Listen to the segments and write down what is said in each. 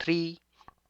3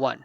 1।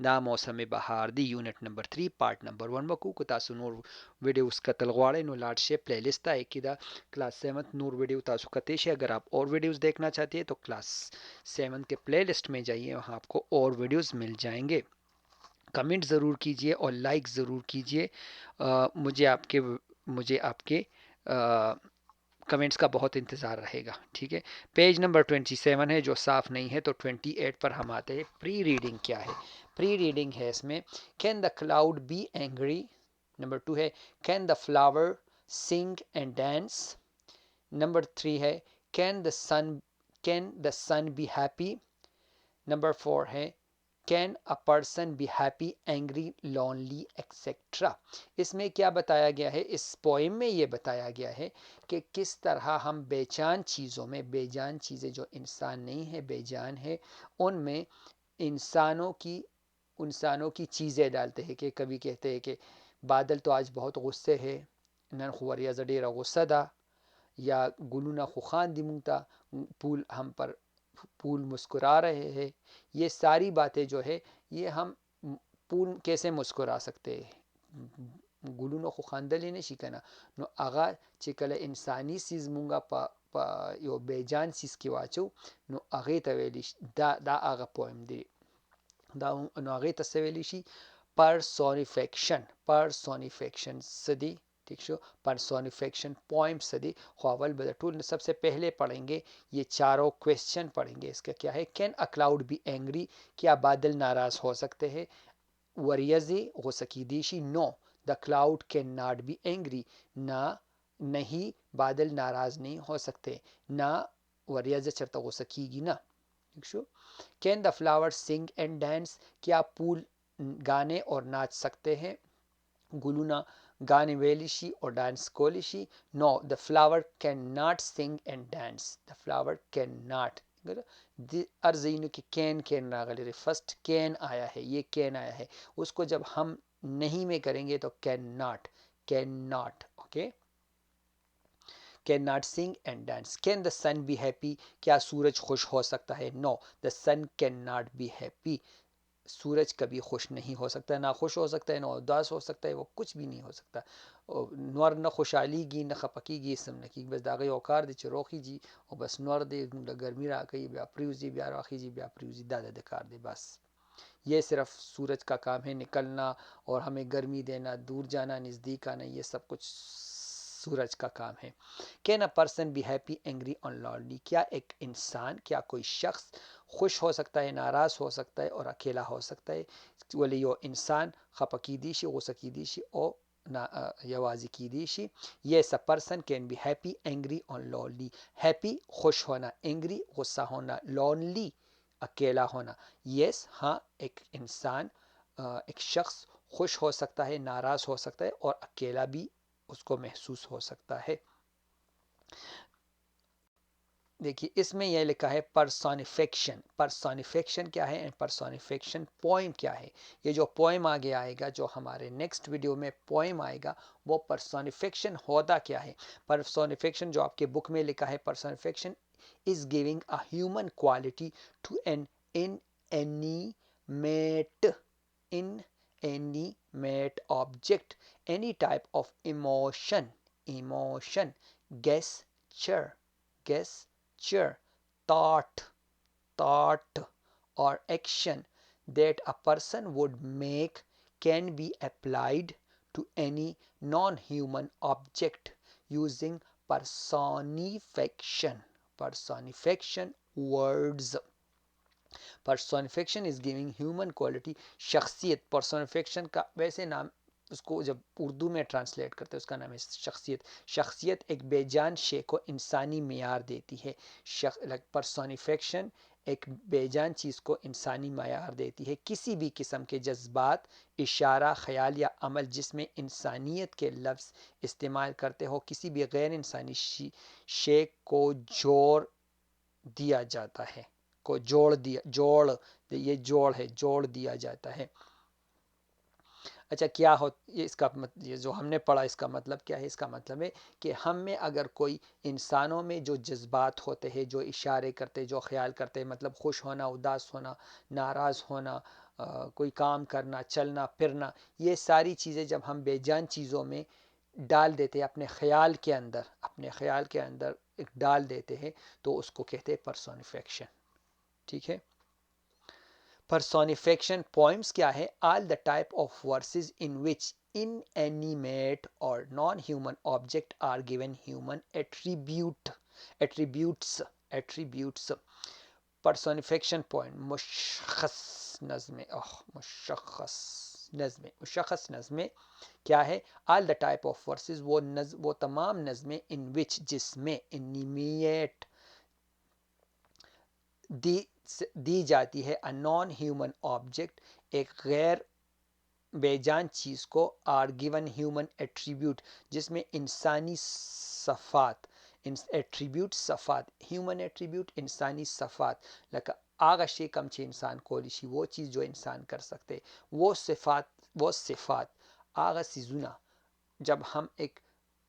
دا موسم بهار دی unit number 3 part number 1 بکو کو تاسو نور ویډیوز کتل غواړئ نو لاړ شئ پلے لسٹ ہے کہ دا کلاس 7 نور ویڈیو تاسو کتے شئ۔ اگر آپ اور ویڈیوز دیکھنا چاہتے ہیں تو کلاس 7 کے پلے لسٹ میں جائیے، وہاں آپ کو اور ویڈیوز مل جائیں گے۔ کمنٹ ضرور کیجئے اور لائک ضرور کیجئے۔ مجھے آپ کے کمنٹس کا بہت انتظار رہے گا، ٹھیک ہے۔ پیج نمبر 27 ہے جو صاف نہیں ہے، تو 28 پر ہم آتے ہیں۔ پری ریڈنگ کیا ہے؟ پری ریڈنگ ہے اس میں can the cloud be angry, number 2 ہے can the flower sing and dance, number 3 ہے can the sun be happy, number 4 ہے can a person be happy angry lonely etcetera. اس میں کیا بتایا گیا ہے؟ اس پوئم میں یہ بتایا گیا ہے کہ کس طرح ہم بے جان چیزوں میں، بے جان چیزیں جو انسان نہیں ہے، بے جان ہے، ان میں انسانوں کی چیزیں ڈالتے ہیں۔ کہ کبھی کہتے ہیں کہ بادل تو آج بہت غصے ہے، نن خو وریځ ډیره غصه ده، یا گلونا خو خاندي مونږ ته، پھول مسکرا رہے ہیں۔ یہ ساری باتیں جو ہے، یہ ہم پھول کیسے مسکرا سکتے ہیں؟ ګلونو خو خاندلی نشي کنه. نو هغه چې کله انساني سیز مونږه په یو بیجان سیز کې واچو، نو هغې ته ویلی شي دا هغه پویم دی. نو هغې ته څه ویلی شي؟ پرسونیفیکشن څه دی؟ ٹھیک شو، پرسونیفیکشن پوائم سے دی. خو اول به د ټول سب سے پہلے پڑھیں گے یہ چاروں کویسچن پڑھیں گے. اس کا کیا ہے؟ Can a cloud be angry, کیا بادل ناراض ہو سکتے ہیں؟ وریځې غصه کیدی شي؟ No the cloud can not be angry, نہ نہیں بادل ناراض نہیں ہو سکتے، نہ وریځې چرته غصه کیږي نه. ٹھیک شو. Can the flower sing and dance, کیا پھول گانے اور ناچ سکتے ہیں؟ گلونا گانے ویلی شي اور ڈانس کولی شي؟ No the flower can not sing and dance, the flower can not. ارزینو کی کین راغلی ری، فرسٹ کین آیا ہے، یہ کین آیا ہے، اس کو جب ہم نہیں میں کریں گے تو can not, okay. Can not sing and dance. Can the sun be happy, کیا سورج خوش ہو سکتا ہے؟ No the sun can not be happy, سورج کبھی خوش نہیں ہو سکتا، نہ خوش ہو سکتا ہے، نہ اداس ہو سکتا ہے، وہ کچھ بھی نہیں ہو سکتا. نور نه خوشحالیږي نه خپکیږي، سم نه کیږي، بس دا غي او کار دی چې روخیږي او بس نور دی د ګرمي راکوي، بیا پریوزي، بیا راخیږي، بیا پریوزي، دا د کار دی بس. یہ صرف سورج کا کام ہے، نکلنا اور ہمیں گرمی دینا، دور جانا، نزدیک آنا، یہ سب کچھ سورج کا کام ہے. Can a person be happy angry on lonely, کیا ایک انسان، کیا کوئی شخص خوش ہو سکتا ہے، ناراض ہو سکتا ہے اور اکیلا ہو سکتا ہے؟ ولی یو انسان خپه کیدی شي، غصه کیدی شي او یوازې کیدی شي. Yes a person can be happy angry on lonely, happy خوش ہونا، اینگری غصہ ہونا، لونلی اکیلا ہونا. یس ہاں، ایک انسان، ایک شخص خوش ہو سکتا ہے، ناراض ہو سکتا ہے اور اکیلا بھی اس کو محسوس ہو سکتا ہے. دیکھیے اس میں یہ لکھا ہے پرسونیفیکشن. پرسونیفیکشن کیا ہے؟ پرسونیفیکشن پوئم کیا ہے؟ یہ جو پوئم آگے آئے گا، جو ہمارے نیکسٹ ویڈیو میں پوئم آئے گا، وہ پرسونیفیکشن ہوتا کیا ہے؟ پرسونیفیکشن جو آپ کے بک میں لکھا ہے، personification is giving a human quality to an inanimate object, any type of emotion, gesture, thought or action that a person would make can be applied to any non-human object using personification words. Personification is giving human quality. شخصیت، personification کا ویسے نام اس کو جب اردو میں translate کرتے ہیں اس کا نام ہے شخصیت. شخصیت ایک بے جان شے کو انسانی معیار دیتی ہے. personification ایک بے جان چیز کو انسانی معیار دیتی ہے. کسی بھی قسم کے جذبات، اشارہ، خیال یا عمل جس میں انسانیت کے لفظ استعمال کرتے ہو کسی بھی غیر انسانی شے کو جوڑ دیا جاتا ہے. کو یہ جوڑ ہے، جوڑ دیا جاتا ہے. اچھا کیا ہو یہ اس کا یہ جو ہم نے پڑھا اس کا مطلب کیا ہے؟ اس کا مطلب ہے کہ ہم میں اگر کوئی انسانوں میں جو جذبات ہوتے ہیں، جو اشارے کرتے، جو خیال کرتے، مطلب خوش ہونا، اداس ہونا، ناراض ہونا، کوئی کام کرنا، چلنا پھرنا، یہ ساری چیزیں جب ہم بے جان چیزوں میں ڈال دیتے ہیں، اپنے خیال کے اندر ایک ڈال دیتے ہیں، تو اس کو کہتے ہیں پرسونیفیکشن. ٹھیک ہے. Personification poems کیا ہے؟ All the type of verses in which inanimate or non-human object are given human attributes. Personification poem مشخص نظمیں کیا ہے؟ All the type of verses وہ تمام نظمیں in which جس میں animate دی جاتی ہے نان ہیومن آبجیکٹ ایک غیر بے جان چیز کو آر گیون ہیومن ایٹریبیوٹ جس میں انسانی صفات ہیومن ایٹریبیوٹ انسانی صفات لکہ آغا شے کم چھ انسان کولیشی وہ چیز جو انسان کر سکتے وہ صفات آغا سیزونا جب ہم ایک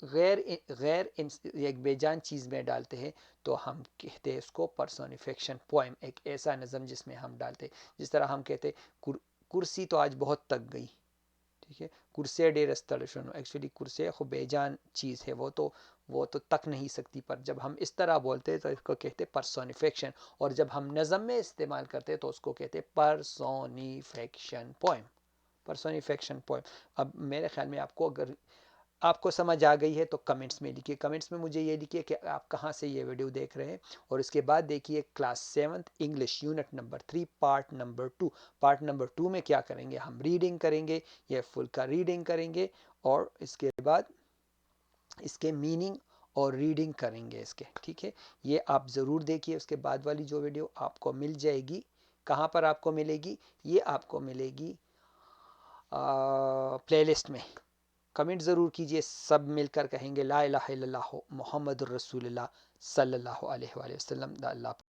ایک بے جان چیز میں ڈالتے ہیں تو ہم کہتے ہیں اس کو پرسونیفیکشن پوئم. ایک ایسا نظم جس میں ہم ڈالتے، جس طرح ہم کہتے کرسی تو آج بہت تک گئی. ٹھیک ہے. کرسی ڈیرس تڑشنو، ایکچولی کرسی خو بے جان چیز ہے، وہ تو تک نہیں سکتی، پر جب ہم اس طرح بولتے تو اس کو کہتے پرسونیفیکشن. اور جب ہم نظم میں استعمال کرتے تو اس کو کہتے پرسونیفیکشن پوئم. اب میرے خیال میں اگر آپ کو سمجھ آ گئی ہے تو کمنٹس میں لکھیے. کمنٹس میں مجھے یہ لکھیے کہ آپ کہاں سے یہ ویڈیو دیکھ رہے ہیں. اور اس کے بعد دیکھیے class 7 English unit number 3 part number 2. Part number 2 میں کیا کریں گے؟ ہم ریڈنگ کریں گے، یہ فل کا ریڈنگ کریں گے، اور اس کے بعد اس کے میننگ اور ریڈنگ کریں گے اس کے. ٹھیک ہے. یہ آپ ضرور دیکھیے. اس کے بعد والی جو ویڈیو آپ کو مل جائے گی، کہاں پر آپ کو ملے گی؟ یہ آپ کو ملے گی پلے لسٹ میں. کمنٹ ضرور کیجئے. سب مل کر کہیں گے لا الہ الا اللہ محمد الرسول اللہ صلی اللہ علیہ وآلہ وسلم. اللہ